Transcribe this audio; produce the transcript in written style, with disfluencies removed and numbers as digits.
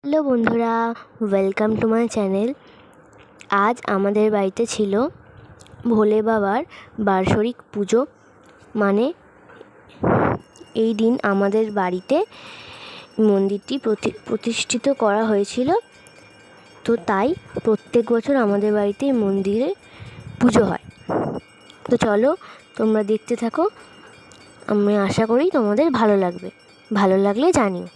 Hello বন্ধুরা, welcome to my channel. আজ আমাদের বাড়িতে ছিল ভোলে বাবার বার্ষিক পুজো। মানে এই দিন আমাদের বাড়িতে মন্দিরটি প্রতিষ্ঠিত করা হয়েছিল। তো তাই প্রত্যেক বছর আমাদের বাড়িতে মন্দিরে পুজো হয়। তো চলো তোমরা দেখতে থাকো, আমি আশা করি তোমাদের ভালো লাগবে। ভালো লাগলে জানিও।